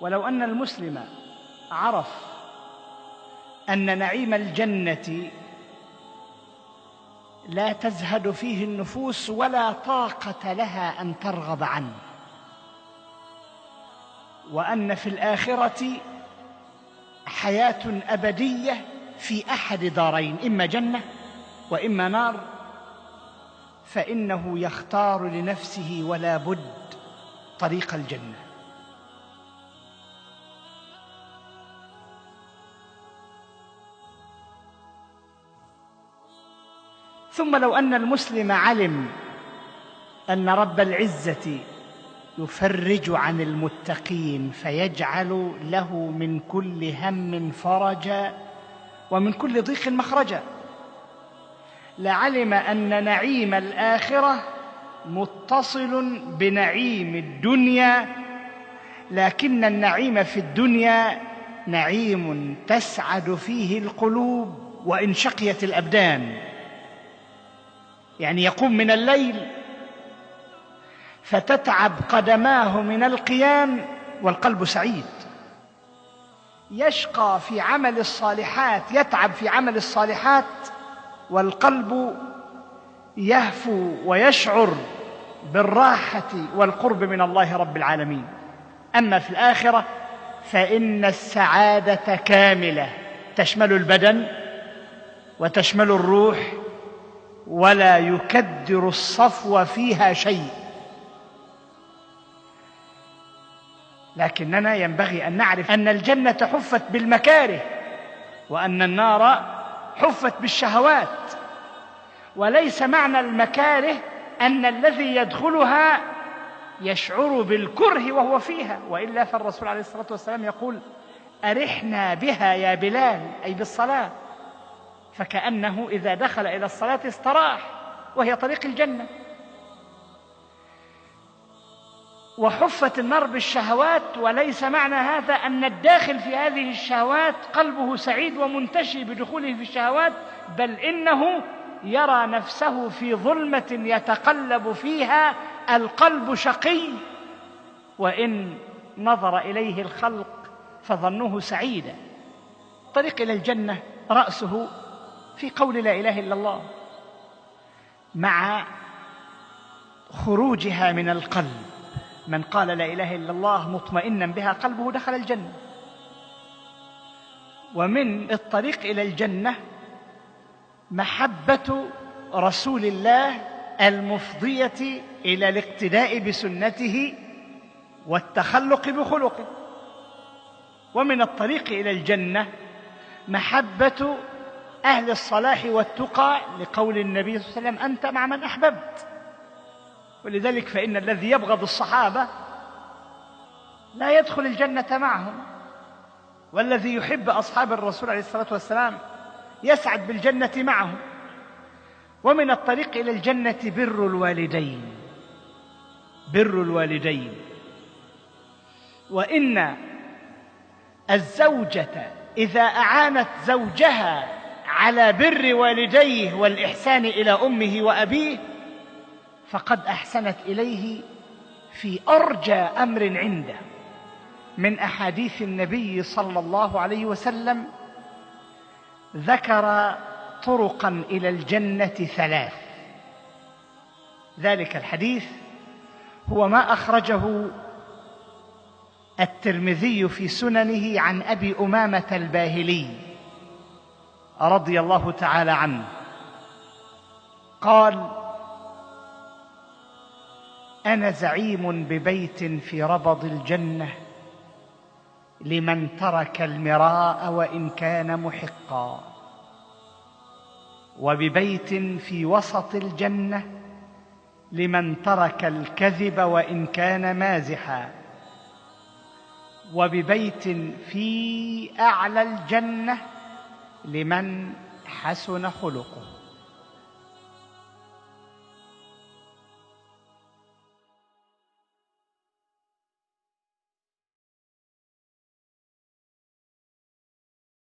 ولو أن المسلم عرف أن نعيم الجنة لا تزهد فيه النفوس ولا طاقة لها أن ترغب عنه، وأن في الآخرة حياة أبدية في أحد دارين، إما جنة وإما نار، فإنه يختار لنفسه ولا بد طريق الجنة. ثم لو أن المسلم علم أن رب العزة يفرج عن المتقين فيجعل له من كل هم فرجا ومن كل ضيق مخرجا، لعلم أن نعيم الآخرة متصل بنعيم الدنيا، لكن النعيم في الدنيا نعيم تسعد فيه القلوب وإن شقيت الأبدان. يعني يقوم من الليل فتتعب قدماه من القيام والقلب سعيد، يشقى في عمل الصالحات، يتعب في عمل الصالحات والقلب يهفو ويشعر بالراحة والقرب من الله رب العالمين. أما في الآخرة فإن السعادة كاملة تشمل البدن وتشمل الروح، ولا يكدر الصفو فيها شيء. لكننا ينبغي أن نعرف أن الجنة حفت بالمكاره وأن النار حفت بالشهوات، وليس معنى المكاره أن الذي يدخلها يشعر بالكره وهو فيها، وإلا فالرسول عليه الصلاة والسلام يقول: أرحنا بها يا بلال، أي بالصلاة، فكأنه إذا دخل إلى الصلاة استراح، وهي طريق الجنة. وحفت النار بالشهوات، وليس معنى هذا أن الداخل في هذه الشهوات قلبه سعيد ومنتشي بدخوله في الشهوات، بل إنه يرى نفسه في ظلمة يتقلب فيها القلب شقي، وإن نظر إليه الخلق فظنوه سعيدا. الطريق إلى الجنة رأسه في قول لا إله إلا الله، مع خروجها من القلب. من قال لا إله إلا الله مطمئنا بها قلبه دخل الجنة. ومن الطريق إلى الجنة محبة رسول الله المفضية إلى الاقتداء بسنته والتخلق بخلقه. ومن الطريق إلى الجنة محبة أهل الصلاح والتقى، لقول النبي صلى الله عليه وسلم: أنت مع من أحببت. ولذلك فإن الذي يبغض الصحابة لا يدخل الجنة معهم، والذي يحب أصحاب الرسول عليه الصلاة والسلام يسعد بالجنة معهم. ومن الطريق إلى الجنة بر الوالدين، بر الوالدين. وإن الزوجة إذا أعانت زوجها على بر والديه والإحسان إلى أمه وأبيه فقد أحسنت إليه في أرجى أمر عنده. من أحاديث النبي صلى الله عليه وسلم ذكر طرقا إلى الجنة 3. ذلك الحديث هو ما أخرجه الترمذي في سننه عن أبي أمامة الباهلي رضي الله تعالى عنه قال: أنا زعيم ببيت في ربض الجنة لمن ترك المراء وإن كان محقا، وببيت في وسط الجنة لمن ترك الكذب وإن كان مازحا، وببيت في أعلى الجنة لمن حسن خلقه.